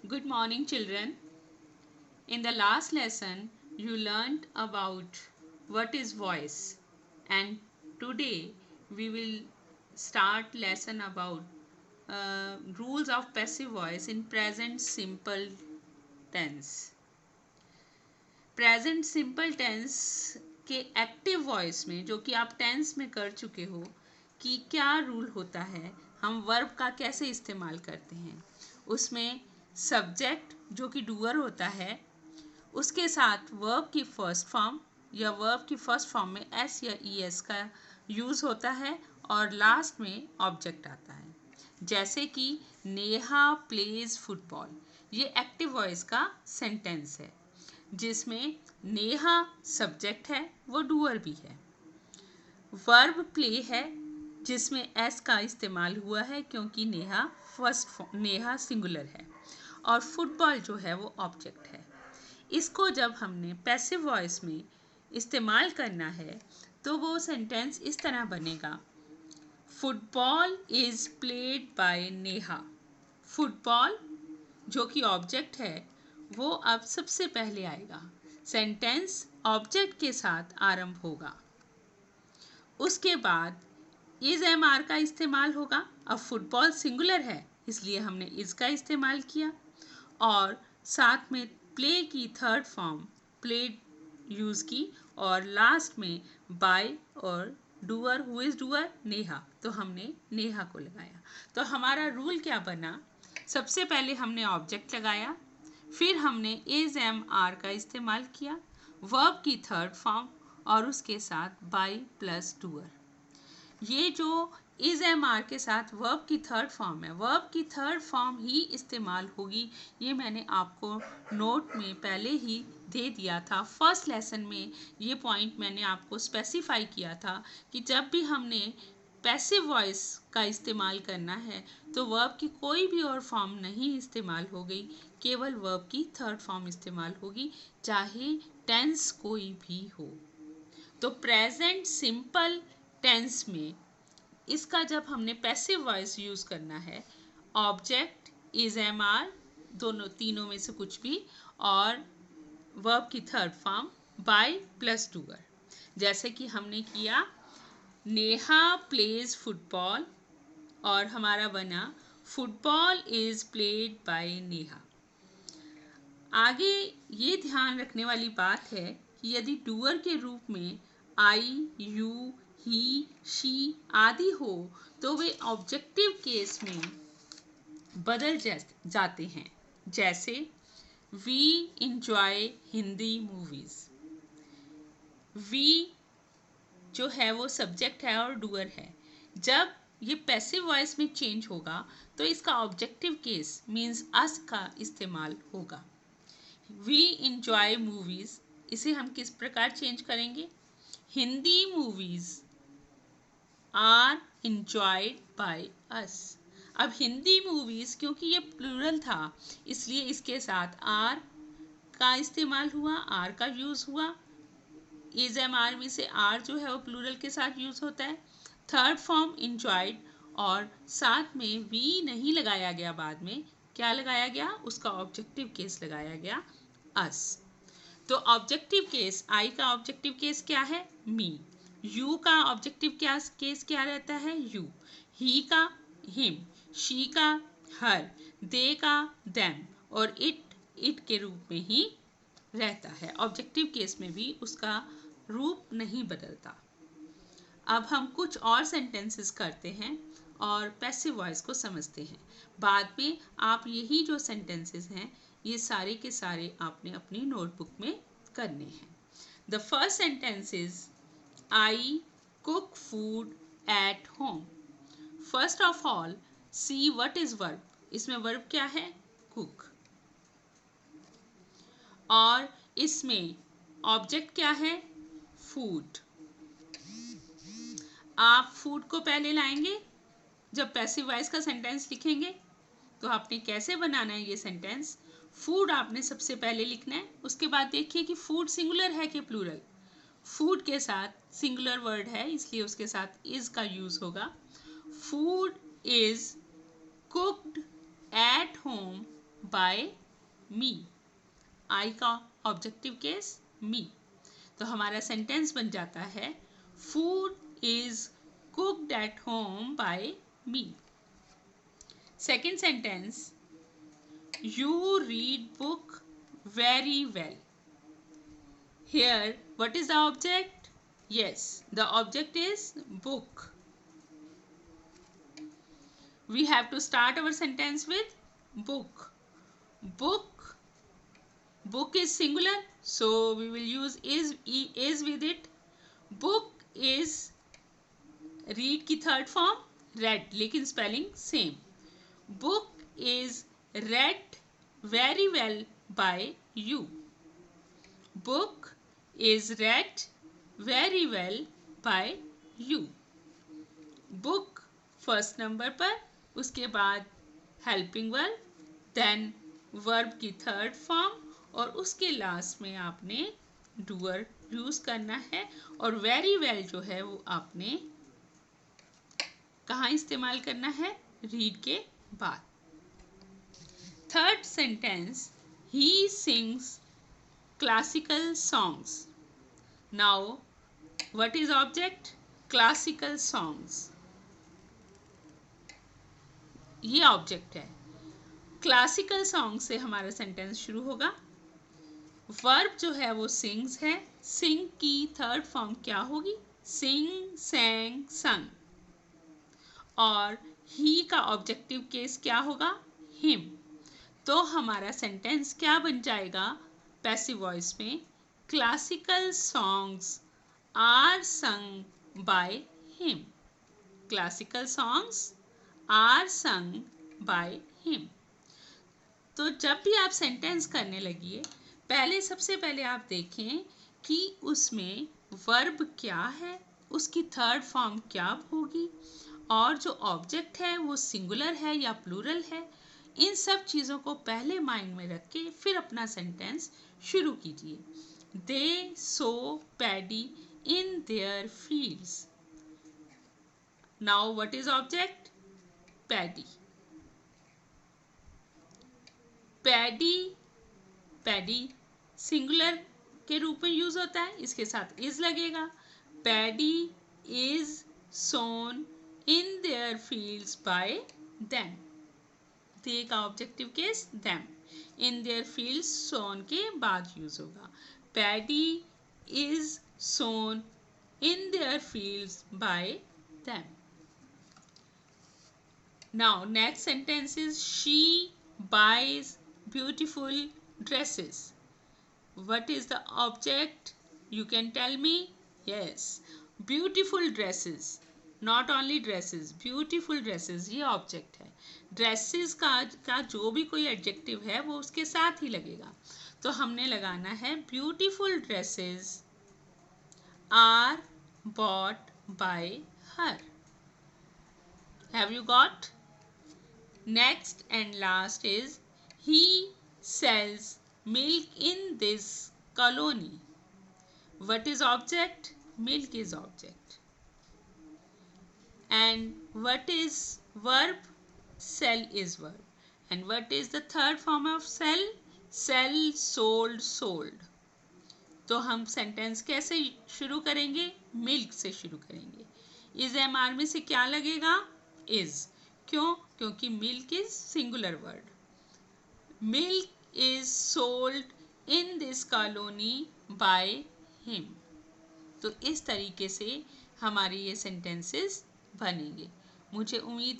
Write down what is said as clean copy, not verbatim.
Good morning, children. In the last lesson, you learned about what is voice, and today we will start lesson about rules of passive voice in present simple tense. Present simple tense के active voice में, जो कि आप tense में कर चुके हो, कि क्या रूल होता है, हम वर्ब का कैसे इस्तेमाल करते हैं। उसमें सब्जेक्ट जो कि डूअर होता है, उसके साथ वर्ब की फर्स्ट फॉर्म या वर्ब की फर्स्ट फॉर्म में एस या ई एस का यूज़ होता है और लास्ट में ऑब्जेक्ट आता है। जैसे कि नेहा प्लेज फुटबॉल, ये एक्टिव वॉइस का सेंटेंस है जिसमें नेहा सब्जेक्ट है, वो डूअर भी है। वर्ब प्ले है जिसमें एस का इस्तेमाल हुआ है क्योंकि नेहा सिंगुलर है और फुटबॉल जो है वो ऑब्जेक्ट है। इसको जब हमने पैसिव वॉइस में इस्तेमाल करना है तो वो सेंटेंस इस तरह बनेगा, football is played by Neha. Football जो कि ऑब्जेक्ट है वो अब सबसे पहले आएगा, सेंटेंस ऑब्जेक्ट के साथ आरंभ होगा। उसके बाद इज एम आर का इस्तेमाल होगा। अब फुटबॉल सिंगुलर है इसलिए हमने इज का इस्तेमाल किया और साथ में प्ले की थर्ड फॉर्म प्लेड यूज़ की और लास्ट में बाय और doer, who is doer, Neha, तो हमने नेहा को लगाया। तो हमारा रूल क्या बना, सबसे पहले हमने ऑब्जेक्ट लगाया, फिर हमने इज एम आर का इस्तेमाल किया, वर्ब की थर्ड फॉर्म और उसके साथ बाय प्लस डूअर। ये जो इज एम आर के साथ वर्ब की थर्ड फॉर्म है, वर्ब की थर्ड फॉर्म ही इस्तेमाल होगी। ये मैंने आपको नोट में पहले ही दे दिया था। फर्स्ट लेसन में ये पॉइंट मैंने आपको स्पेसिफाई किया था कि जब भी हमने पैसिव वॉइस का इस्तेमाल करना है तो वर्ब की कोई भी और फॉर्म नहीं इस्तेमाल होगी, केवल वर्ब की थर्ड फॉर्म इस्तेमाल होगी, चाहे टेंस कोई भी हो। तो प्रेजेंट सिंपल टेंस में इसका जब हमने पैसिव वॉइस यूज़ करना है, ऑब्जेक्ट, इज एम आर, दोनों तीनों में से कुछ भी, और वर्ब की third form by plus doer. जैसे कि हमने किया नेहा प्लेज फुटबॉल और हमारा बना football is played by Neha. आगे ये ध्यान रखने वाली बात है कि यदि डूअर के रूप में आई, यू, ही, शी आदि हो तो वे ऑब्जेक्टिव केस में बदल जाते हैं। जैसे we enjoy Hindi movies, we जो है वो सब्जेक्ट है और डूअर है। जब ये पैसिव वॉइस में चेंज होगा तो इसका ऑब्जेक्टिव केस मीन्स अस का इस्तेमाल होगा। वी इंजॉय मूवीज, इसे हम किस प्रकार चेंज करेंगे, Hindi movies are enjoyed by us. अब हिंदी मूवीज क्योंकि ये प्लूरल था इसलिए इसके साथ आर का इस्तेमाल हुआ, आर का यूज हुआ। इज एम आर में से आर जो है वो प्लूरल के साथ यूज होता है। थर्ड फॉर्म इंजॉयड और साथ में वी नहीं लगाया गया, बाद में क्या लगाया गया, उसका ऑब्जेक्टिव केस लगाया गया अस। तो ऑब्जेक्टिव केस, आई का ऑब्जेक्टिव केस क्या है, मी। यू का ऑब्जेक्टिव केस क्या रहता है, यू। ही का हिम, शी का हर, दे का देम और इट के रूप में ही रहता है। ऑब्जेक्टिव केस में भी उसका रूप नहीं बदलता। अब हम कुछ और सेंटेंसेस करते हैं और पैसिव वॉइस को समझते हैं। बाद में आप यही जो सेंटेंसेस हैं ये सारे के सारे आपने अपनी नोटबुक में करने हैं। The first sentence is I cook food at home. First of all see what is verb, इसमें वर्ब क्या है, कुक, और इसमें ऑब्जेक्ट क्या है, फूड। आप फूड को पहले लाएंगे, जब पैसिव वॉइस का सेंटेंस लिखेंगे तो आपने कैसे बनाना है ये सेंटेंस, फूड आपने सबसे पहले लिखना है। उसके बाद देखिए कि फूड सिंगुलर है कि प्लूरल। फूड के साथ सिंगुलर वर्ड है इसलिए उसके साथ इज का यूज होगा। Food is cooked at home by me. I का ऑब्जेक्टिव केस मी, तो हमारा सेंटेंस बन जाता है food is cooked at home by me. Second sentence, you read book very well. Here, what is the object? Yes, the object is book. We have to start our sentence with book. Book. Book is singular, so we will use is with it. Book is read की third form read, लेकिन spelling same. Book is read very well by you. Book is read very well by you. Book first number पर, उसके बाद helping verb, then verb की third form, और उसके last में आपने डूअर यूज करना है। और वेरी वेल जो है वो आपने कहाँ इस्तेमाल करना है? रीड के बाद। Third sentence, he sings classical songs. Now, what is object? Classical songs. ये ऑब्जेक्ट है। क्लासिकल सॉन्ग से हमारा सेंटेंस शुरू होगा। वर्ब जो है वो सिंग्स है। सिंग की थर्ड फॉर्म क्या होगी? सिंग, सैंग, संग। और ही का ऑब्जेक्टिव केस क्या होगा? हिम। तो हमारा सेंटेंस क्या बन जाएगा पैसिव वॉइस में? Classical songs are sung by him. Classical songs are sung by him. तो जब भी आप सेंटेंस करने लगिए, सबसे पहले आप देखें कि उसमें वर्ब क्या है, उसकी थर्ड फॉर्म क्या होगी, और जो ऑब्जेक्ट है वो सिंगुलर है या प्लूरल है। इन सब चीज़ों को पहले माइंड में रख के फिर अपना सेंटेंस शुरू कीजिए। They sow paddy in their fields. Now what is object? Paddy. Paddy, paddy singular के रूप में यूज होता है, इसके साथ इज लगेगा। Paddy is sown in their fields by them. They का objective case them. In their fields sown के बाद यूज होगा। Paddy is sown in their fields by them. Now next sentence is she buys beautiful dresses. What is the object? You can tell me. Yes, beautiful dresses. Not only dresses, beautiful dresses ये object है। Dresses का जो भी कोई adjective है वो उसके साथ ही लगेगा। तो हमने लगाना है beautiful dresses are bought by her. Have you got? Next and last is he sells milk in this colony. What is object? Milk is object. And what is verb? Sell is verb. And what is the third form of sell? Sell, sold, sold. तो हम sentence कैसे शुरू करेंगे? Milk से शुरू करेंगे। Is M R में से क्या लगेगा? इज। क्यों? क्योंकि milk is singular word. Milk is sold in this colony bye him. तो इस तरीके से हमारे ये सेंटेंसेस बनेंगे। मुझे उम्मीद